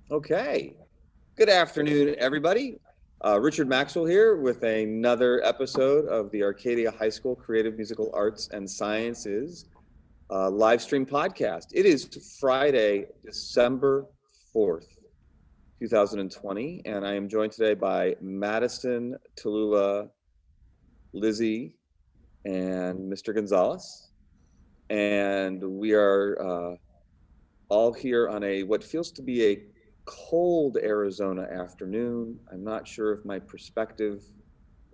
Okay. Good afternoon, everybody. Richard Maxwell here with another episode of the Arcadia High School Creative Musical Arts and Sciences live stream podcast. It is Friday, December 4th, 2020, and I am joined today by Madison, Tallulah, Lizzie, and Mr. Gonzalez. And we are all here on a what feels to be a cold Arizona afternoon. I'm not sure if my perspective,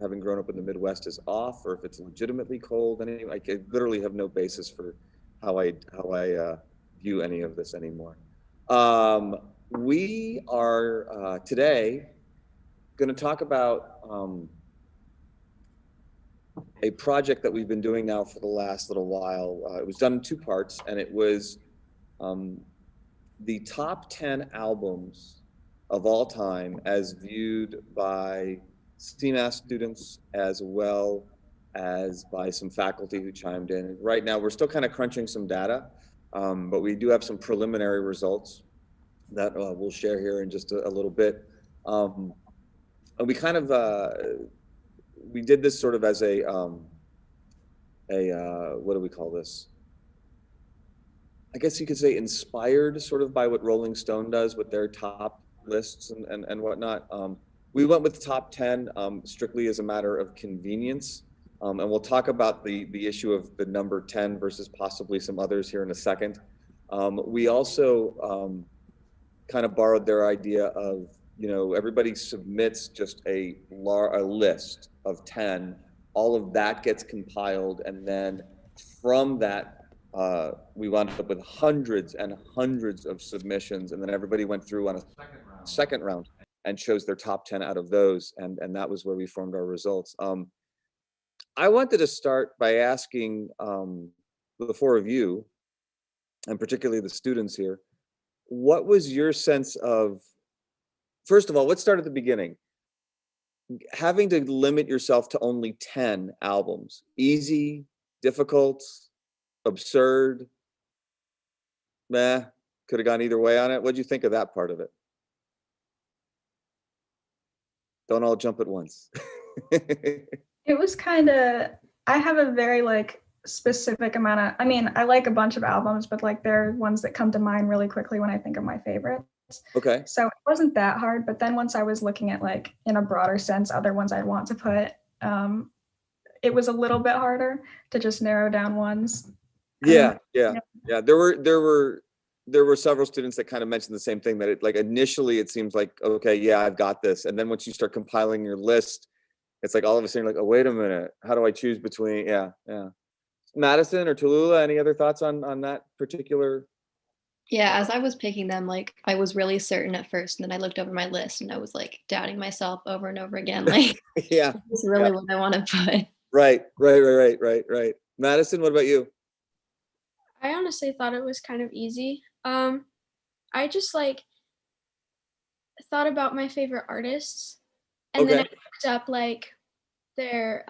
having grown up in the Midwest, is off or if it's legitimately cold. Anyway, I literally have no basis for how I view any of this anymore. Um, we are today going to talk about a project that we've been doing now for the last little while. It was done in two parts, and it was um, the top 10 albums of all time as viewed by CMAS students as well as by some faculty who chimed in. Right now, we're still kind of crunching some data, but we do have some preliminary results that we'll share here in just a little bit. Um, and we kind of we did this sort of as a what do we call this? I guess you could say inspired sort of by what Rolling Stone does with their top lists and whatnot. We went with top 10 strictly as a matter of convenience. And we'll talk about the issue of the number 10 versus possibly some others here in a second. We also kind of borrowed their idea of, everybody submits just a list of 10. All of that gets compiled. And then from that, we wound up with hundreds and hundreds of submissions, and then everybody went through on a second round and chose their top 10 out of those, and that was where we formed our results. I wanted to start by asking the four of you, and particularly the students here, what was your sense of, first of all, let's start at the beginning. Having to limit yourself to only 10 albums, easy, difficult, absurd, meh, could have gone either way on it. What'd you think of that part of it? Don't all jump at once. It was kind of, I have a very specific amount of, I mean, I like a bunch of albums, but there are ones that come to mind really quickly when I think of my favorites. Okay. So it wasn't that hard, but then once I was looking at in a broader sense, other ones I'd want to put, it was a little bit harder to just narrow down ones. Yeah. There were several students that kind of mentioned the same thing, that it, like, initially it seems like, okay, yeah, I've got this, and then once you start compiling your list, it's like all of a sudden you're like, oh, wait a minute, how do I choose between? Yeah. Madison or Tallulah, any other thoughts on that particular? Yeah, as I was picking them, I was really certain at first, and then I looked over my list and I was doubting myself over and over again. Yeah, is this really what I want to put? Right. Madison, what about you? I honestly thought it was kind of easy. I just thought about my favorite artists, and then I looked up their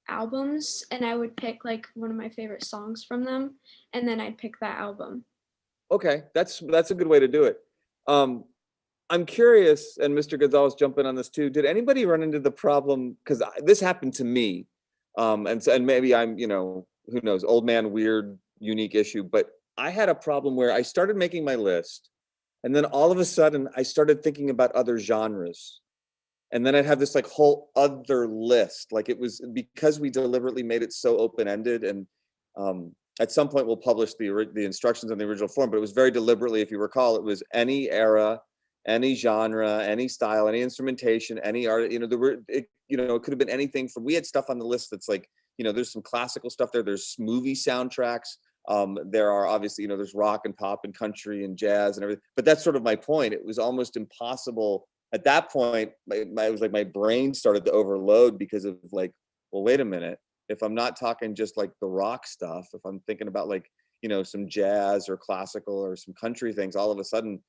albums, and I would pick one of my favorite songs from them, and then I'd pick that album. Okay, that's a good way to do it. I'm curious, and Mr. Gonzalez, jump in on this too. Did anybody run into the problem? Because this happened to me, and maybe I'm, who knows, old man weird, unique issue. But I had a problem where I started making my list, and then all of a sudden I started thinking about other genres, and then I'd have this whole other list. Like, it was because we deliberately made it so open ended, and at some point we'll publish the instructions in the original form. But it was very deliberately, if you recall, it was any era, any genre, any style, any instrumentation, any art. It could have been anything from. We had stuff on the list that's there's some classical stuff there. There's movie soundtracks. There are obviously, there's rock and pop and country and jazz and everything. But that's sort of my point. It was almost impossible at that point. It was like my brain started to overload because of well, wait a minute. If I'm not talking just the rock stuff, if I'm thinking about some jazz or classical or some country things, all of a sudden,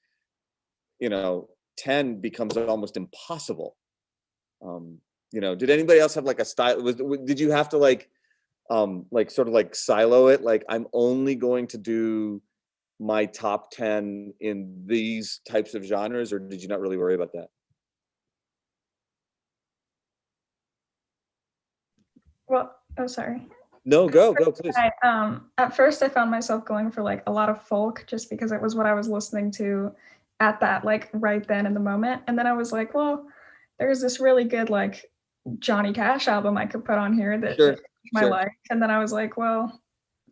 10 becomes almost impossible. Did anybody else have a style? Did you have to sort of silo it? I'm only going to do my top 10 in these types of genres, or did you not really worry about that? Well, oh, sorry. No, go, please. At first I found myself going for like a lot of folk just because it was what I was listening to at that, like right then in the moment. And then I was like, well, there's this really good like Johnny Cash album I could put on here that Sure, my life. And then I was like, well,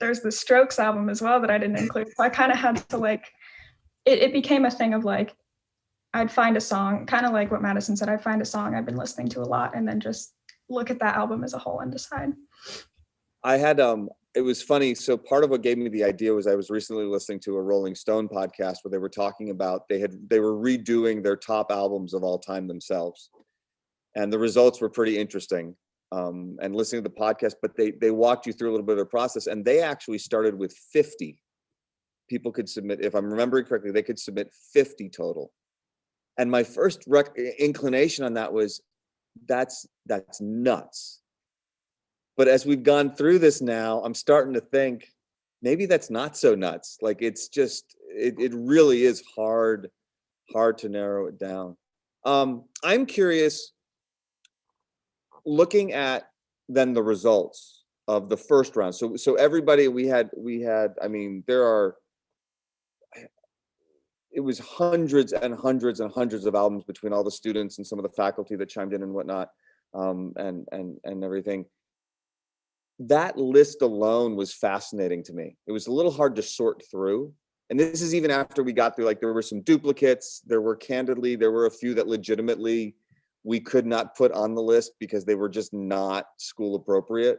there's the Strokes album as well that I didn't include. So I kind of had to like, it became a thing of like, I'd find a song, kind of like what Madison said, I'd find a song I've been listening to a lot and then just look at that album as a whole and decide. I had it was funny. So part of what gave me the idea was I was recently listening to a Rolling Stone podcast where they were talking about they were redoing their top albums of all time themselves, and the results were pretty interesting. And listening to the podcast, but they walked you through a little bit of their process, and they actually started with 50. People could submit, if I'm remembering correctly, they could submit 50 total. And my first inclination on that was that's nuts. But as we've gone through this now, I'm starting to think maybe that's not so nuts. Like it's just, it really is hard to narrow it down. I'm curious, looking at then the results of the first round. So everybody we had, I mean, it was hundreds and hundreds and hundreds of albums between all the students and some of the faculty that chimed in and whatnot, and everything. That list alone was fascinating to me. It was a little hard to sort through. And this is even after we got through, like there were some duplicates. There were a few that legitimately we could not put on the list because they were just not school appropriate.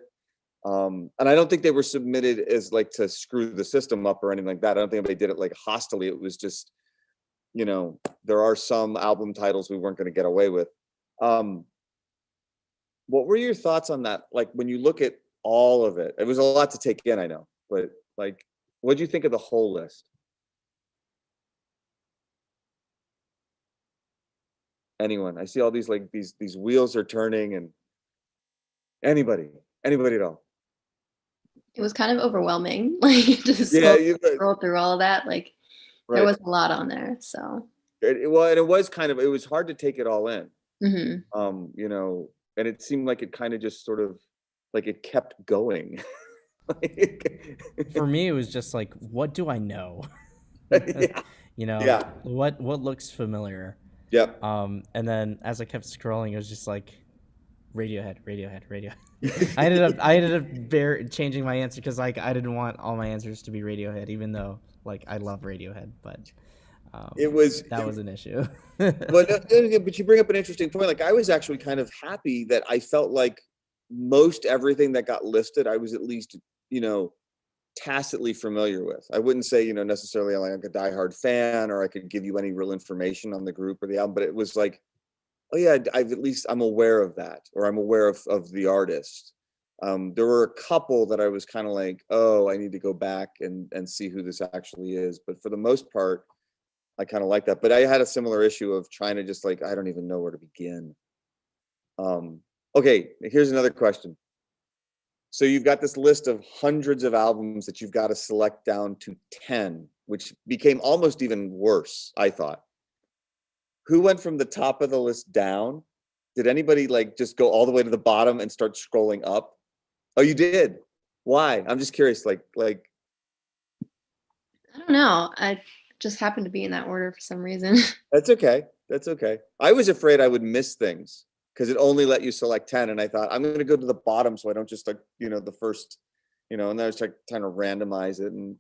And I don't think they were submitted as like to screw the system up or anything like that. I don't think they did it like hostily. It was just, there are some album titles we weren't going to get away with. What were your thoughts on that? Like when you look at all of it, it was a lot to take in, I know, but like, what do you think of the whole list? Anyone? I see all these like these wheels are turning, and anybody at all. It was kind of overwhelming, like just scroll through all of that. Like there was a lot on there. So it was hard to take it all in. Mm-hmm. And it seemed like it kind of just sort of like it kept going. For me, it was just like, what do I know? Yeah. What looks familiar? Yep. And then as I kept scrolling, it was just like Radiohead. I ended up changing my answer because like I didn't want all my answers to be Radiohead, even though like I love Radiohead, but that was an issue. But you bring up an interesting point. Like I was actually kind of happy that I felt like most everything that got listed, I was at least, tacitly familiar with. I wouldn't say, necessarily like a diehard fan, or I could give you any real information on the group or the album, but it was like, oh yeah, I'm aware of that, or I'm aware of the artist. There were a couple that I was kind of like, oh, I need to go back and see who this actually is. But for the most part, I kind of like that. But I had a similar issue of trying to just like, I don't even know where to begin. Okay, here's another question. So you've got this list of hundreds of albums that you've got to select down to 10, which became almost even worse, I thought. Who went from the top of the list down? Did anybody like just go all the way to the bottom and start scrolling up? Oh, you did? Why? I'm just curious, like I don't know. I just happened to be in that order for some reason. That's okay. I was afraid I would miss things because it only let you select 10. And I thought, I'm going to go to the bottom so I don't just like, the first, and then I was like trying to randomize it, and,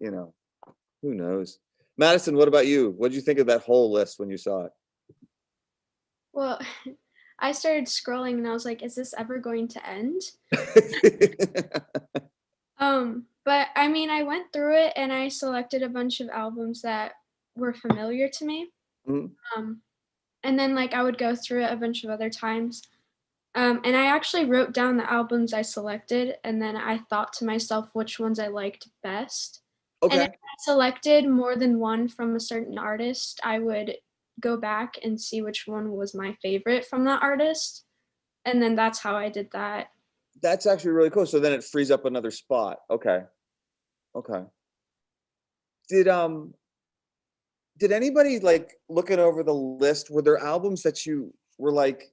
who knows? Madison, what about you? What did you think of that whole list when you saw it? Well, I started scrolling and I was like, is this ever going to end? But I mean, I went through it and I selected a bunch of albums that were familiar to me. Mm-hmm. And then like I would go through it a bunch of other times. And I actually wrote down the albums I selected, and then I thought to myself which ones I liked best. Okay. And if I selected more than one from a certain artist, I would go back and see which one was my favorite from that artist. And then that's how I did that. That's actually really cool. So then it frees up another spot. Okay. Did did anybody like looking over the list, were there albums that you were like,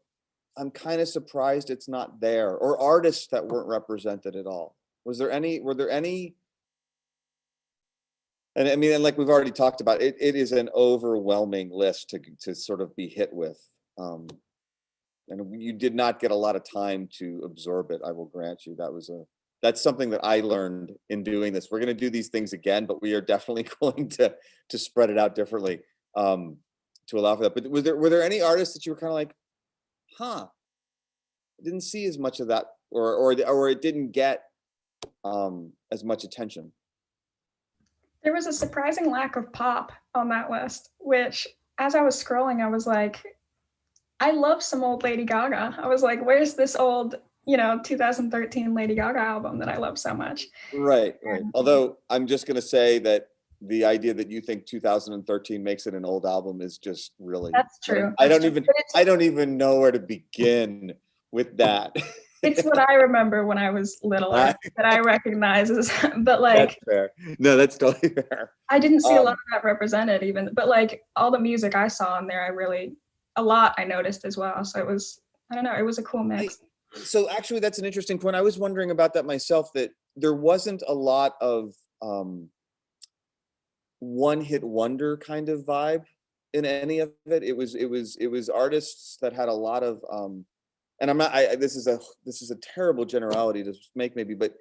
I'm kind of surprised it's not there, or artists that weren't represented at all? Were there any, and I mean, and like we've already talked about, it is an overwhelming list to sort of be hit with. And you did not get a lot of time to absorb it, I will grant you. That's something that I learned in doing this. We're going to do these things again, but we are definitely going to spread it out differently to allow for that. But were there any artists that you were kind of like, huh, I didn't see as much of that, or it didn't get as much attention? There was a surprising lack of pop on that list, which as I was scrolling, I was like, I love some old Lady Gaga. I was like, where's this old, 2013 Lady Gaga album that I love so much? Right. Although I'm just going to say that the idea that you think 2013 makes it an old album is just really, that's true. I don't even know where to begin with that. It's what I remember when I was littler that I recognize as, but like, that's fair. No, that's totally fair. I didn't see a lot of that represented even, but like all the music I saw on there, a lot I noticed as well. So it was, I don't know, it was a cool mix. So actually that's an interesting point. I was wondering about that myself, that there wasn't a lot of one hit wonder kind of vibe in any of it. It was artists that had a lot of, and I'm not, this is a terrible generality to make maybe, but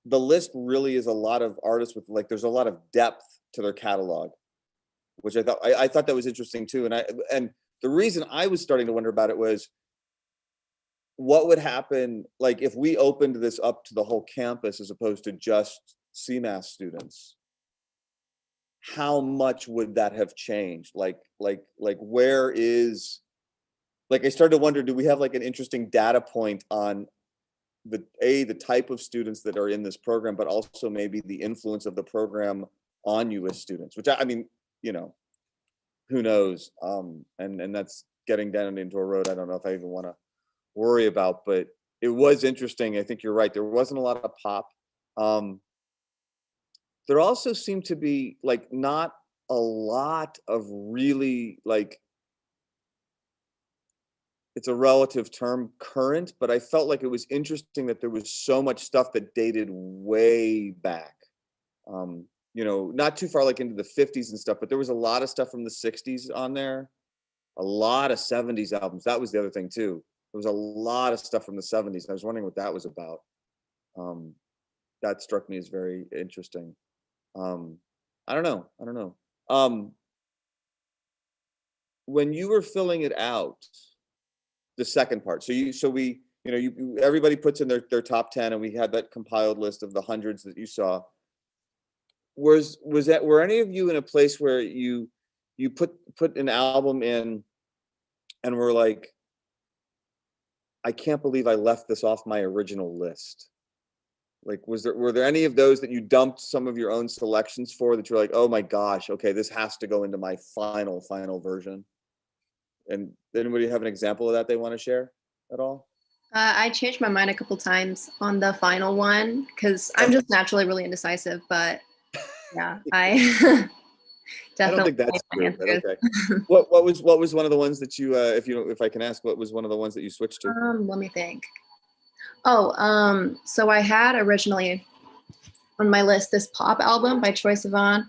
the list really is a lot of artists with like, there's a lot of depth to their catalog, which I thought that was interesting too. And the reason I was starting to wonder about it was, what would happen like if we opened this up to the whole campus as opposed to just CMAS students? How much would that have changed? Like where is, like, I started to wonder, do we have like an interesting data point on the type of students that are in this program, but also maybe the influence of the program on you as students, which I mean, who knows? And that's getting down into a road I don't know if I even want to worry about, but it was interesting. I think you're right. There wasn't a lot of pop. There also seemed to be like not a lot of really like, it's a relative term, current, but I felt like it was interesting that there was so much stuff that dated way back. Not too far like into the 50s and stuff, but there was a lot of stuff from the 60s on there, a lot of 70s albums. That was the other thing too. There was a lot of stuff from the 70s. I was wondering what that was about. That struck me as very interesting. I don't know. When you were filling it out, the second part, everybody puts in their top 10, and we had that compiled list of the hundreds that you saw. Were any of you in a place where you put an album in and were like, I can't believe I left this off my original list? Like, were there any of those that you dumped some of your own selections for, that you're like, oh my gosh, okay, this has to go into my final version? And anybody have an example of that they want to share at all? I changed my mind a couple times on the final one because I'm just naturally really indecisive, but yeah, I definitely. I don't think that's true, but okay. What was one of the ones that you, if I can ask, what was one of the ones that you switched to? Let me think. So I had originally on my list this pop album by Troye Sivan,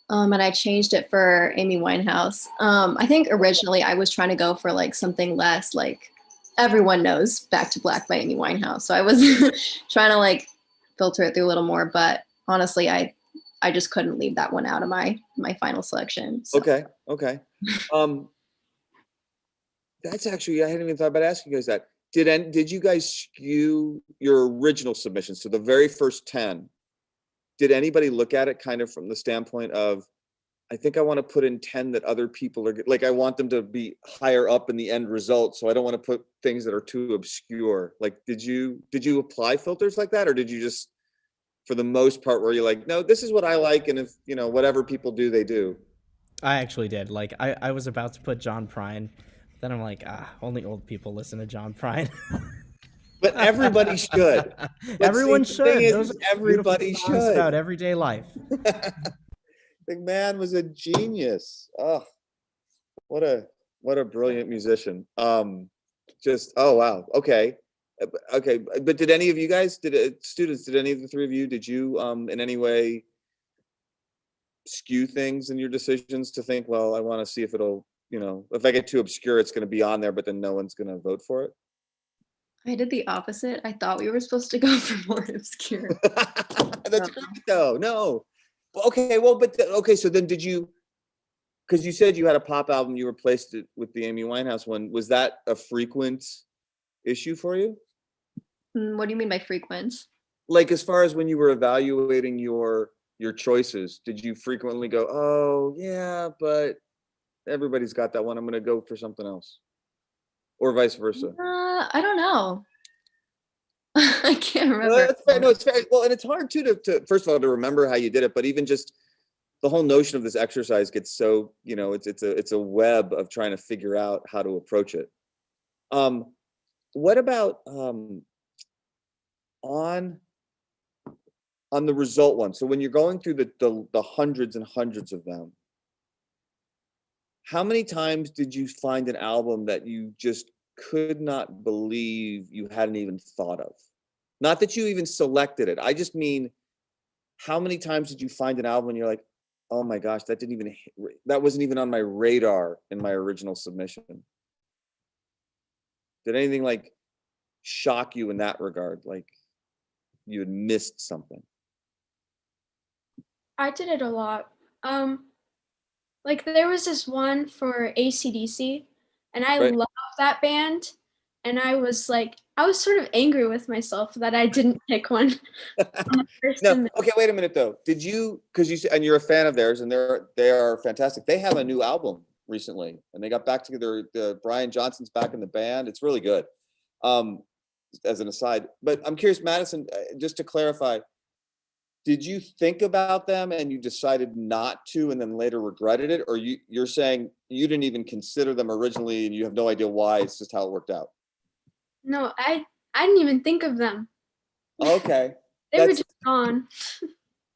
and I changed it for Amy Winehouse. I think originally I was trying to go for like something less like everyone knows Back to Black by Amy Winehouse. So I was trying to like filter it through a little more, but honestly, I just couldn't leave that one out of my final selection. So. Okay. That's actually, I hadn't even thought about asking you guys that. Did you guys skew your original submissions to the very first 10? Did anybody look at it kind of from the standpoint of, I think I want to put in 10 that other people are like, I want them to be higher up in the end result, so I don't want to put things that are too obscure? Like, did you apply filters like that, or did you just, for the most part, were you like, no, this is what I like, and if whatever people do, they do? I actually did. Like, I was about to put John Prine, then I'm like, only old people listen to John Prine. But everybody should. Everyone should. Everybody should. About everyday life. Big man was a genius. Oh, what a brilliant musician. Just, oh wow. Okay. Okay. But did any of you guys, students, did any of the three of you, did you in any way skew things in your decisions to think, well, I want to see if it'll, if I get too obscure, it's going to be on there, but then no one's going to vote for it? I did the opposite. I thought we were supposed to go for more obscure. That's great though. No. Okay, well, but okay, so then did you, because you said you had a pop album, you replaced it with the Amy Winehouse one. Was that a frequent issue for you? What do you mean by frequent? Like as far as when you were evaluating your choices, did you frequently go, oh yeah, but everybody's got that one, I'm gonna go for something else? Or vice versa? I don't know. I can't remember. No, that's fair. No, it's fair. Well, and it's hard too to first of all to remember how you did it, but even just the whole notion of this exercise gets so, it's a web of trying to figure out how to approach it. What about on the result one? So when you're going through the hundreds and hundreds of them, how many times did you find an album that you just could not believe you hadn't even thought of? Not that you even selected it. I just mean, how many times did you find an album and you're like, oh my gosh, that wasn't even on my radar in my original submission? Did anything like shock you in that regard? Like you had missed something? I did it a lot. Like there was this one for AC/DC, and I Right. love that band, and I was sort of angry with myself that I didn't pick one. No, okay, wait a minute though. Did you, because you and you're a fan of theirs, and they are fantastic. They have a new album recently, and they got back together. Brian Johnson's back in the band. It's really good. As an aside, but I'm curious, Madison, just to clarify, did you think about them and you decided not to and then later regretted it? Or you're saying you didn't even consider them originally and you have no idea why, it's just how it worked out? No, I didn't even think of them. Okay. They were just gone.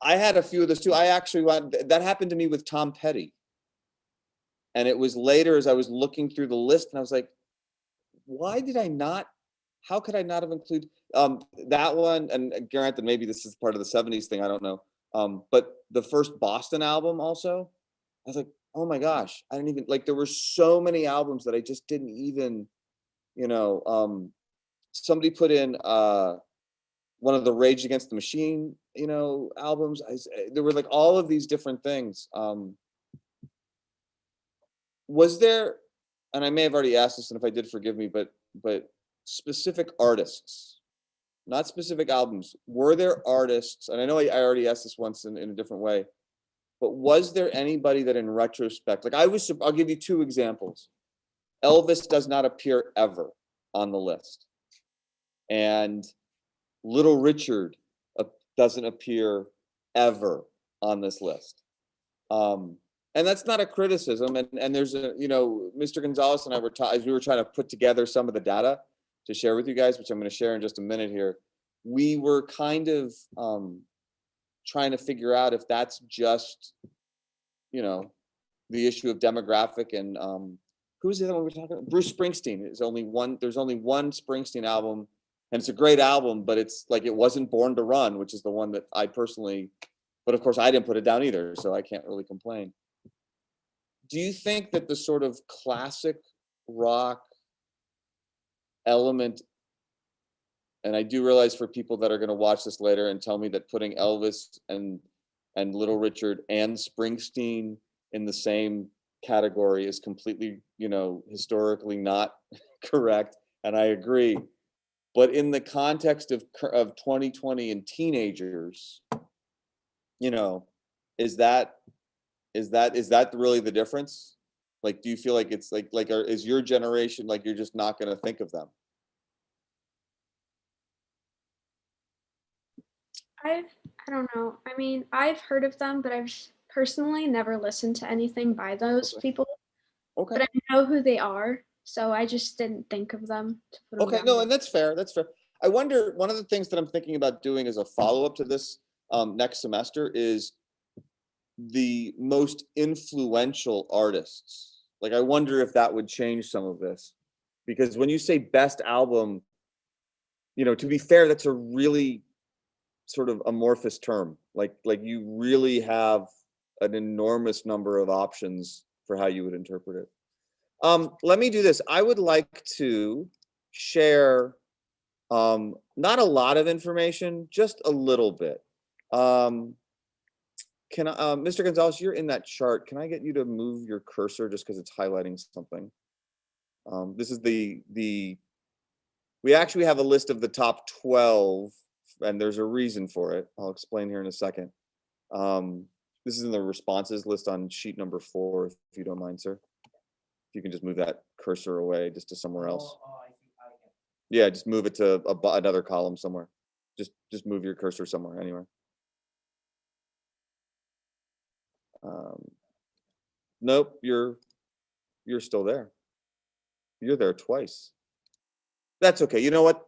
I had a few of those too. That happened to me with Tom Petty. And it was later as I was looking through the list and I was like, how could I not have included that one? And granted, maybe this is part of the 70s thing, I don't know. But the first Boston album also, I was like, oh my gosh, I didn't even, like, there were so many albums that I just didn't even, somebody put in one of the Rage Against the Machine, albums. There were like all of these different things. Was there, and I may have already asked this, and if I did, forgive me, but specific artists, not specific albums, were there artists, and I know I already asked this once in a different way, but was there anybody that in retrospect, like I'll give you two examples. Elvis does not appear ever on the list. And Little Richard doesn't appear ever on this list. And that's not a criticism. And there's Mr. Gonzalez and I as we were trying to put together some of the data to share with you guys, which I'm going to share in just a minute here. We were kind of trying to figure out if that's just, the issue of demographic and who's the other one we're talking about? Bruce Springsteen. There's only one Springsteen album, and it's a great album, but it's like it wasn't Born to Run, which is the one that I personally, but of course I didn't put it down either, so I can't really complain. Do you think that the sort of classic rock element, and I do realize for people that are going to watch this later and tell me that putting Elvis and Little Richard and Springsteen in the same category is completely, historically not correct, and I agree. But in the context of 2020 and teenagers, is that really the difference? Like, do you feel like it's is your generation like you're just not going to think of them? I don't know. I mean, I've heard of them, but I've personally never listened to anything by those people. Okay. But I know who they are, so I just didn't think of them. Okay, no, and that's fair. That's fair. I wonder, one of the things that I'm thinking about doing as a follow-up to this next semester is the most influential artists. Like, I wonder if that would change some of this, because when you say best album, you know, to be fair, that's a really sort of amorphous term. Like you really have an enormous number of options for how you would interpret it. Let me do this. I would like to share not a lot of information, just a little bit. Can I, Mr. Gonzalez, you're in that chart. Can I get you to move your cursor just because it's highlighting something? This is we actually have a list of the top 12, and there's a reason for it. I'll explain here in a second. This is in the responses list on sheet number 4, if you don't mind, sir. If you can just move that cursor away just to somewhere else. Yeah, just move it to another column somewhere. Just move your cursor somewhere, anywhere. Nope, you're still there. You're there twice. That's okay. You know what?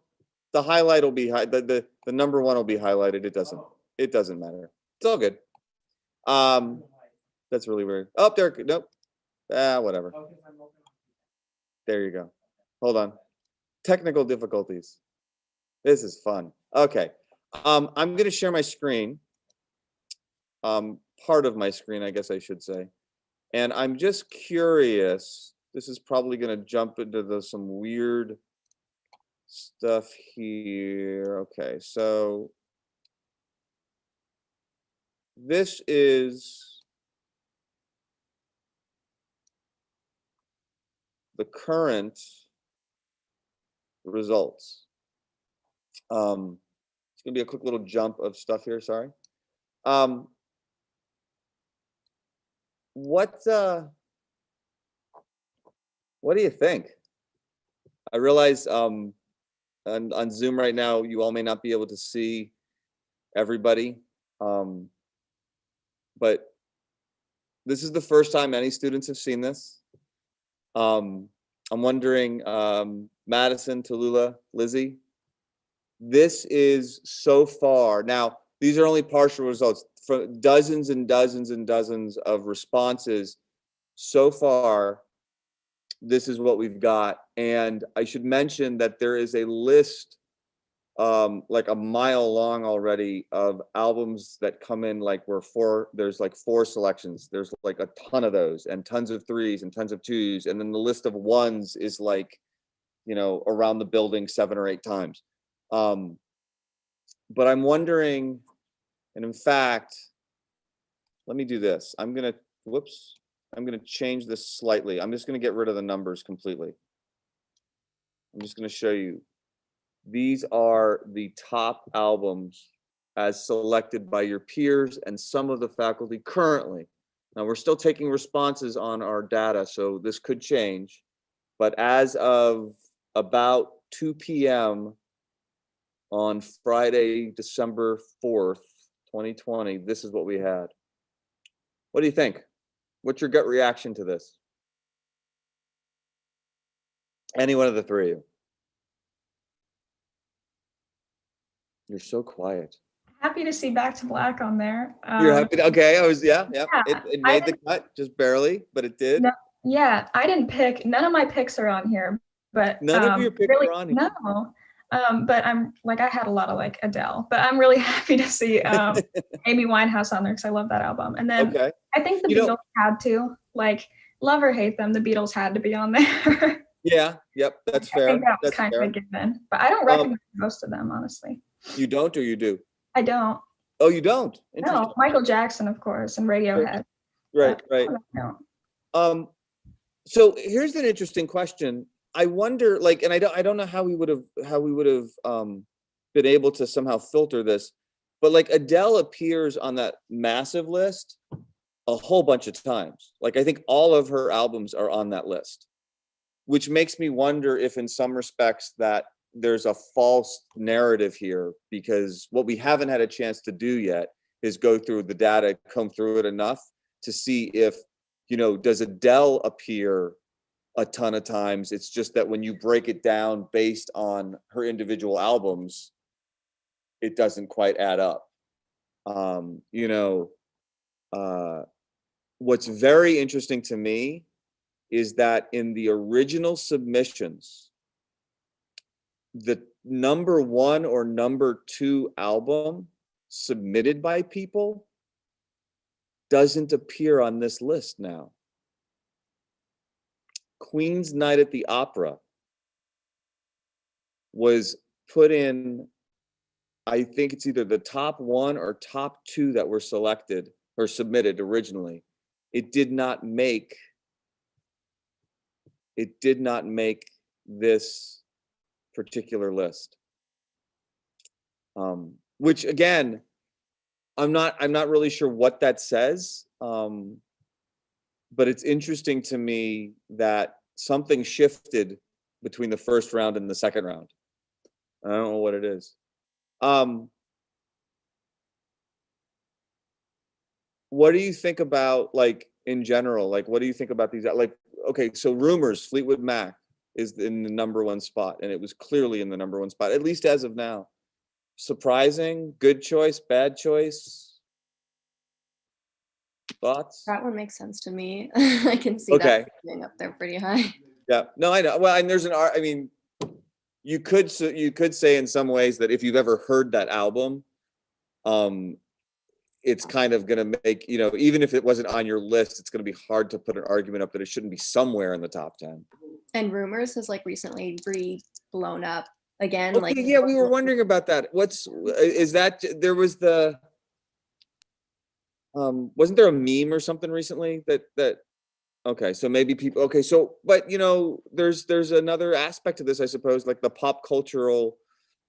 The highlight will be the number 1 will be highlighted. It doesn't matter. It's all good. That's really weird. Oh, there. Nope. Whatever. There you go. Hold on. Technical difficulties. This is fun. Okay. I'm going to share my screen. Part of my screen, I guess I should say. And I'm just curious. This is probably going to jump into some weird stuff here. Okay, so this is the current results. It's going to be a quick little jump of stuff here. Sorry. What do you think? I realize on Zoom right now, you all may not be able to see everybody, but this is the first time any students have seen this. I'm wondering, Madison, Tallulah, Lizzie, this is so far. Now, these are only partial results from dozens and dozens and dozens of responses so far. This is what we've got. And I should mention that there is a list like a mile long already of albums that come in, like there's like 4 selections. There's like a ton of those, and tons of 3s and tons of 2s. And then the list of 1s is like, you know, around the building 7 or 8 times. But I'm wondering, and in fact, let me do this. I'm going to change this slightly. I'm just going to get rid of the numbers completely. I'm just going to show you. These are the top albums as selected by your peers and some of the faculty currently. Now, we're still taking responses on our data, so this could change. But as of about 2 p.m. on Friday, December 4th, 2020, this is what we had. What do you think? What's your gut reaction to this? Any one of the 3 of you? You're so quiet. Happy to see Back to Black on there. You're happy to, okay, yeah. Yeah, It made the cut, just barely, but it did. No, yeah, I didn't pick, none of my picks are on here, but None of your picks are on here. No. But I'm like, I had a lot of like Adele, but I'm really happy to see Amy Winehouse on there because I love that album. And then I think the Beatles had to, like, love or hate them, the Beatles had to be on there. Yeah, yep, that's fair. I think that was that's kind fair. of a given, but I don't recognize most of them, honestly. You don't, or you do? I don't. Oh, you don't? No, Michael Jackson, of course, and Radiohead. Right. No. So here's an interesting question. I wonder, like, and I don't know how we would have been able to somehow filter this, but like Adele appears on that massive list a whole bunch of times. Like, I think all of her albums are on that list, which makes me wonder if in some respects that there's a false narrative here, because what we haven't had a chance to do yet is go through the data, comb through it enough to see if, you know, does Adele appear a ton of times? It's just that when you break it down based on her individual albums, it doesn't quite add up. You know, what's very interesting to me is that in the original submissions, the number 1 or number 2 album submitted by people doesn't appear on this list now. Queen's Night at the Opera was put in, I think it's either the top 1 or top 2 that were selected or submitted originally. It did not make this particular list. Which again, I'm not really sure what that says. But it's interesting to me that something shifted between the first round and the second round. I don't know what it is. What do you think about, like, in general? Like, what do you think about these? Like, okay, so Rumors, Fleetwood Mac is in the number 1 spot, and it was clearly in the number 1 spot, at least as of now. Surprising, good choice, bad choice? Thoughts? That one makes sense to me. I can see that being up there pretty high. Yeah, no, I know. Well, and there's I mean, you could say in some ways that if you've ever heard that album, it's kind of going to make, even if it wasn't on your list, it's going to be hard to put an argument up that it shouldn't be somewhere in the top 10. And Rumors has like recently blown up again. Okay, like yeah, we were wondering about that. There was the wasn't there a meme or something recently that okay, so maybe people, okay, so, but there's another aspect to this, I suppose, like the pop cultural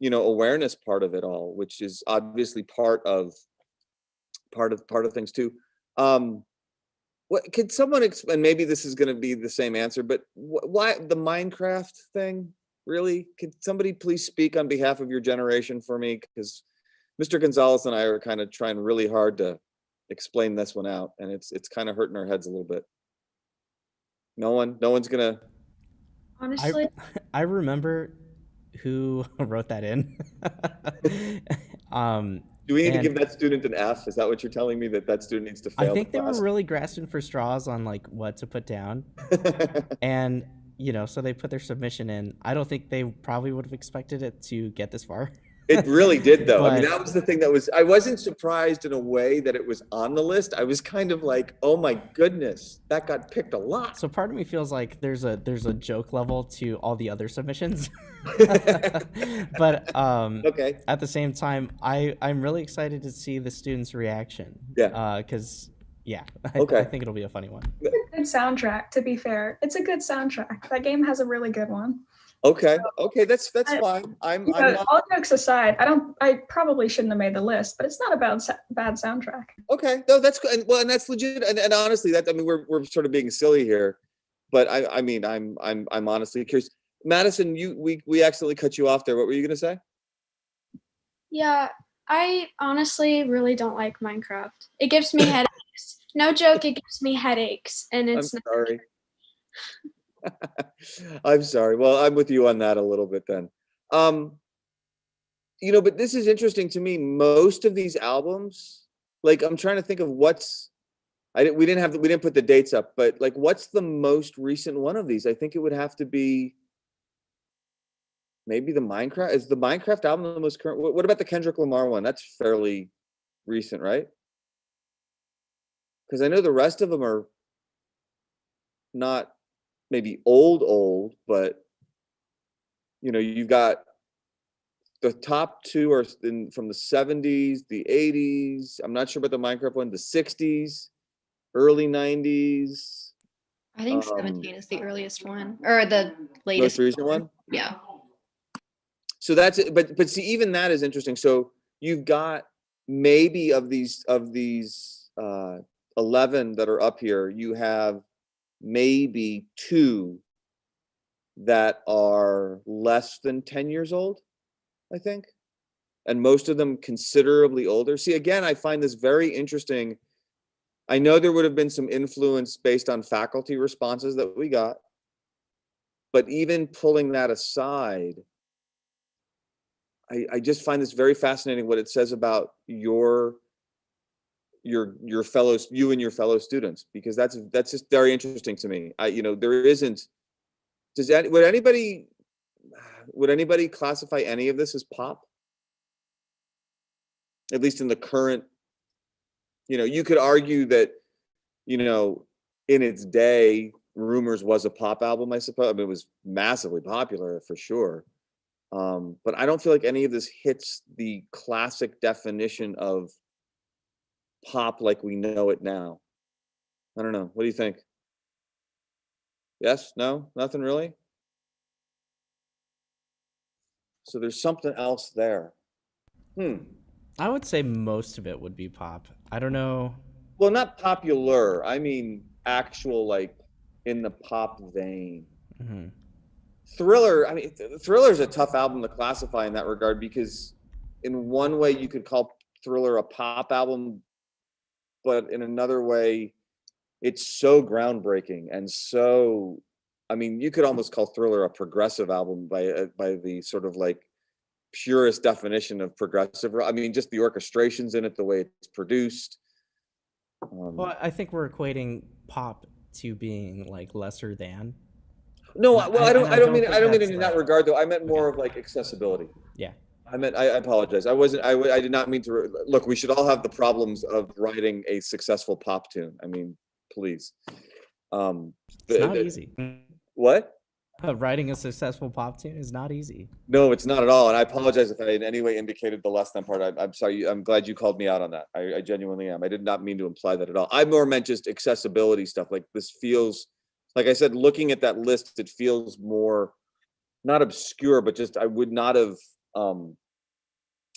awareness part of it all, which is obviously part of things too. What could someone explain? Maybe this is going to be the same answer, but why the Minecraft thing? Really? Could somebody please speak on behalf of your generation for me? Because Mr. Gonzalez and I are kind of trying really hard to explain this one out, and it's kind of hurting our heads a little bit. No one's gonna. Honestly, I remember who wrote that in. Do we need to give that student an F? Is that what you're telling me, that student needs to fail? I think they were really grasping for straws on like what to put down, and so they put their submission in. I don't think they probably would have expected it to get this far. It really did, though. I mean, that was the thing I wasn't surprised in a way that it was on the list. I was kind of like, oh my goodness, that got picked a lot. So part of me feels like there's a joke level to all the other submissions. But okay. At the same time, I'm really excited to see the students' reaction. Yeah. Because I think it'll be a funny one. It's a good soundtrack, to be fair. It's a good soundtrack. That game has a really good one. Okay. That's fine. I'm not... All jokes aside, I probably shouldn't have made the list, but it's not a bad soundtrack. Okay, no, that's good. Well, and that's legit. And honestly, we're sort of being silly here, but I mean, I'm honestly curious. Madison, we accidentally cut you off there. What were you gonna say? Yeah, I honestly really don't like Minecraft. It gives me headaches. No joke, it gives me headaches, and it's. I'm sorry. I'm sorry. Well, I'm with you on that a little bit then. But this is interesting to me. Most of these albums, like, I'm trying to think of we didn't put the dates up, but like, what's the most recent one of these? I think it would have to be maybe the Minecraft. Is the Minecraft album the most current? What about the Kendrick Lamar one? That's fairly recent, right? Because I know the rest of them are not maybe old, but you've got the top 2 are from the 70s, the 80s. I'm not sure about the Minecraft one, the 60s, early 90s. I think 17 is the earliest one, or the latest. Most recent one? Yeah. So that's it. But see, even that is interesting. So you've got maybe of these 11 that are up here, you have maybe 2 that are less than 10 years old, I think, and most of them considerably older. See, again, I find this very interesting. I know there would have been some influence based on faculty responses that we got, but even pulling that aside, I just find this very fascinating what it says about your your fellows, you and your fellow students, because that's just very interesting to me. There isn't. Would anybody classify any of this as pop? At least in the current, you could argue that, in its day, Rumors was a pop album, I suppose. I mean, it was massively popular for sure. But I don't feel like any of this hits the classic definition of pop like we know it now. I don't know. What do you think? Yes? No? Nothing really? So there's something else there. I would say most of it would be pop. I don't know. Well, not popular. I mean, actual, like, in the pop vein. Mm-hmm. Thriller. I mean, Thriller is a tough album to classify in that regard, because in one way you could call Thriller a pop album, but in another way, it's so groundbreaking and so. I mean, you could almost call Thriller a progressive album by the sort of like purest definition of progressive. I mean, just the orchestrations in it, the way it's produced. Well, I think we're equating pop to being like lesser than. No, well, I don't mean it in that regard though. I meant more Okay. of like accessibility. Yeah. I apologize. I did not mean to look. We should all have the problems of writing a successful pop tune. I mean, please. It's not easy. What? Writing a successful pop tune is not easy. No, it's not at all. And I apologize if I in any way indicated the less than part. I'm sorry. I'm glad you called me out on that. I genuinely am. I did not mean to imply that at all. I more meant just accessibility stuff. Like this feels, like I said, looking at that list, it feels more, not obscure, but just I would not have,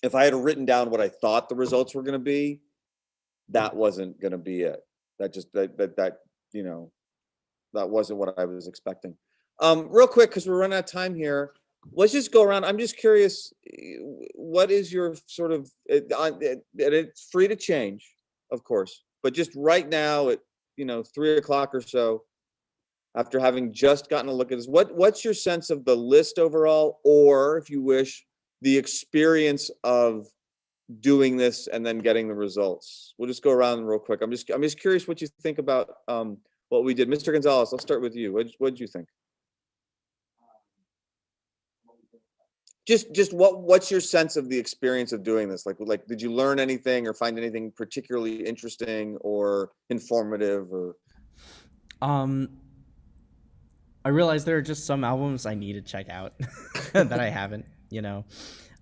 if I had written down what I thought the results were going to be, that wasn't going to be it. That wasn't what I was expecting. Real quick, because we're running out of time here, let's just go around. I'm just curious, what is your sort of, and it's free to change, of course, but just right now at 3:00 or so, after having just gotten a look at this, what's your sense of the list overall, or if you wish, the experience of doing this and then getting the results? We'll just go around real quick. I'm just curious what you think about what we did. Mr. Gonzalez, I'll start with you. What did you think? Just what's your sense of the experience of doing this? Like did you learn anything or find anything particularly interesting or informative or? I realize there are just some albums I need to check out that I haven't, Yeah,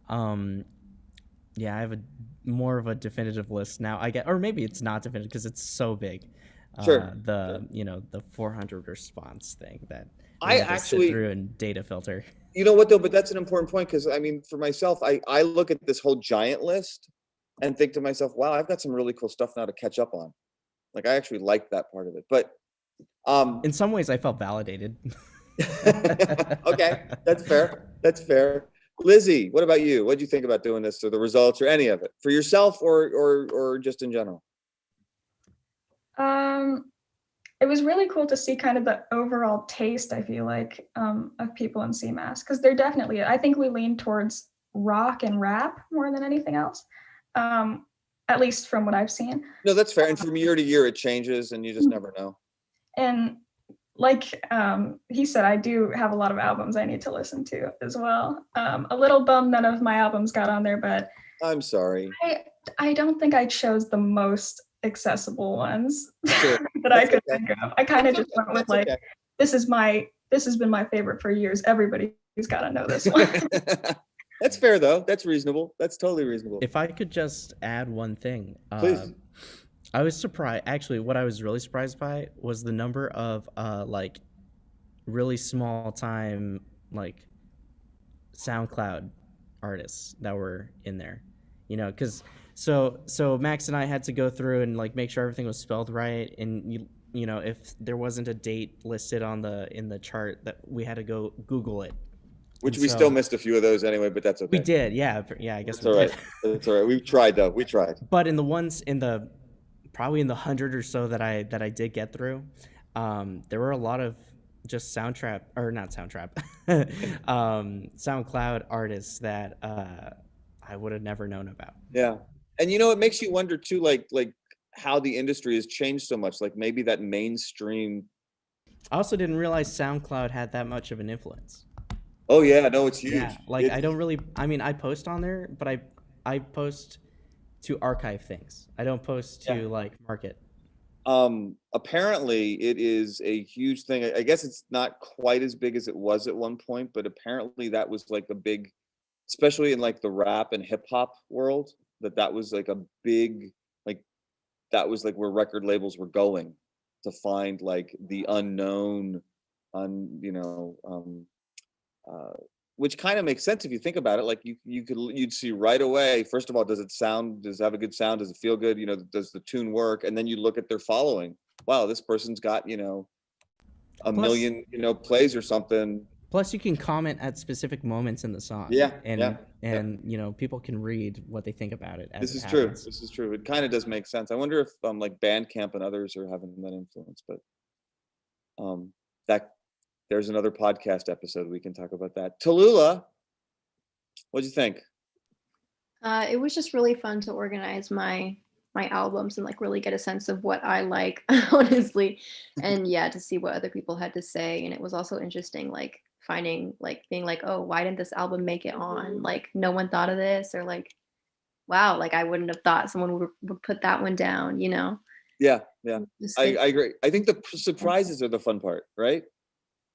I have more of a definitive list now. Or maybe it's not definitive because it's so big. Sure. The 400 response thing that I have to actually sit through and data filter. You know what though? But that's an important point, because I mean, for myself, I look at this whole giant list and think to myself, wow, I've got some really cool stuff now to catch up on. Like I actually like that part of it. But in some ways I felt validated. Okay, that's fair. Lizzie, what about you? What do you think about doing this, or the results, or any of it, for yourself or just in general? It was really cool to see kind of the overall taste, I feel like, of people in CMAS, because they're definitely, I think we lean towards rock and rap more than anything else, at least from what I've seen. No, that's fair. And from year to year, it changes and you just never know. And like he said, I do have a lot of albums I need to listen to as well. A little bummed none of my albums got on there, but I'm sorry. I don't think I chose the most accessible ones Sure. that I could think of. I kind of just went with like, okay. This has been my favorite for years. Everybody's got to know this one. That's fair though. That's reasonable. That's totally reasonable. If I could just add one thing. Please. I was surprised. Actually, what I was really surprised by was the number of like really small time like SoundCloud artists that were in there. Because so Max and I had to go through and like make sure everything was spelled right, and if there wasn't a date listed in the chart, that we had to go Google it. Which we still missed a few of those anyway, but that's okay. We did, yeah. I guess that's all right. That's all right. We tried though. We tried. But in the ones probably in the 100 or so that I did get through, there were a lot of just SoundCloud artists that I would have never known about. Yeah. And it makes you wonder too, like how the industry has changed so much. Like maybe that mainstream. I also didn't realize SoundCloud had that much of an influence. Oh yeah, no, it's huge. Yeah, like I don't really. I mean, I post on there, but I post to archive things. I don't post to like market. Apparently it is a huge thing. I guess it's not quite as big as it was at one point, but apparently that was like a big, especially in like the rap and hip hop world, that was like a big, like that was like where record labels were going to find like the unknown, which kind of makes sense if you think about it. Like you'd see right away, first of all, does it have a good sound? Does it feel good? Does the tune work? And then you look at their following. Wow, this person's got, a million, plays or something. Plus you can comment at specific moments in the song. Yeah. And people can read what they think about it as This it is happens. true. This is true. It kind of does make sense. I wonder if like Bandcamp and others are having that influence, but there's another podcast episode we can talk about that. Tallulah, what'd you think? It was just really fun to organize my albums and like really get a sense of what I like, honestly, and to see what other people had to say. And it was also interesting, like finding, like being like, oh, why didn't this album make it on? Like no one thought of this, or like, wow, like I wouldn't have thought someone would put that one down, Yeah. I agree. I think the surprises are the fun part, right?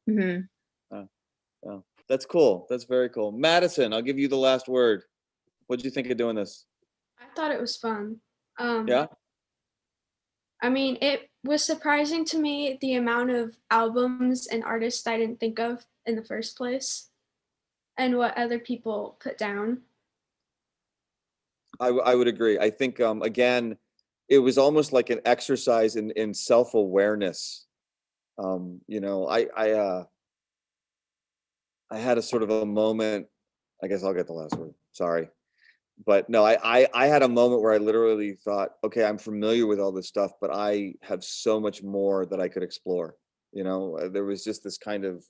Mm-hmm. Oh, that's cool. That's very cool. Madison, I'll give you the last word. What did you think of doing this? I thought it was fun. Yeah. I mean, it was surprising to me the amount of albums and artists I didn't think of in the first place, and what other people put down. I would agree. I think again, it was almost like an exercise in self-awareness. I had a sort of a moment. I guess I'll get the last word. Sorry. But no, I had a moment where I literally thought, okay, I'm familiar with all this stuff, but I have so much more that I could explore. There was just this kind of,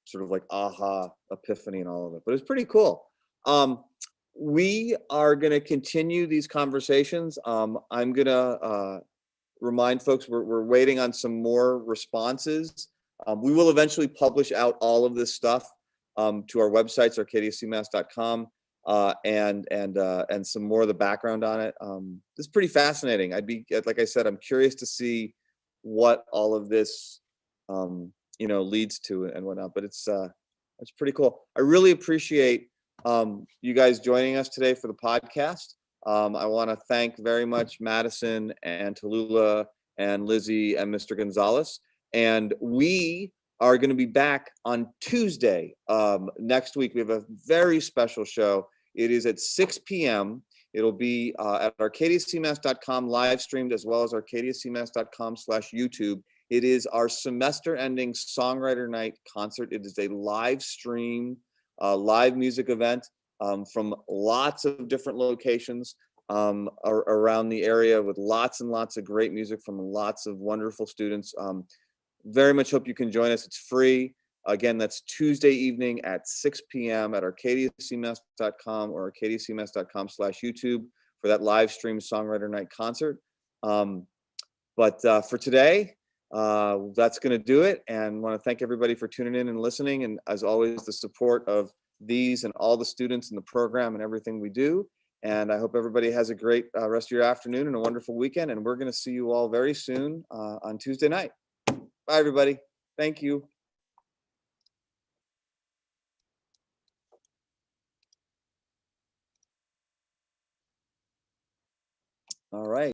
sort of like aha epiphany and all of it, but it's pretty cool. We are going to continue these conversations. I'm going to remind folks we're waiting on some more responses. We will eventually publish out all of this stuff to our websites, arcadiacmas.com. And some more of the background on it. This is pretty fascinating. Like I said, I'm curious to see what all of this, leads to and whatnot. But it's pretty cool. I really appreciate you guys joining us today for the podcast. I want to thank very much Madison and Tallulah and Lizzie and Mr. Gonzalez. And we are going to be back on Tuesday next week. We have a very special show. It is at 6 p.m. It'll be at arcadiacmas.com live streamed, as well as arcadiacmas.com/YouTube. It is our semester-ending Songwriter Night concert. It is a live stream, live music event from lots of different locations around the area, with lots and lots of great music from lots of wonderful students. Very much hope you can join us. It's free. Again, that's Tuesday evening at 6 p.m. at arcadiacmas.com or arcadiacmas.com/YouTube for that live stream Songwriter Night concert. But for today, that's going to do it. And want to thank everybody for tuning in and listening. And as always, the support of these and all the students in the program and everything we do. And I hope everybody has a great rest of your afternoon and a wonderful weekend. And we're going to see you all very soon on Tuesday night. Bye, everybody. Thank you. All right.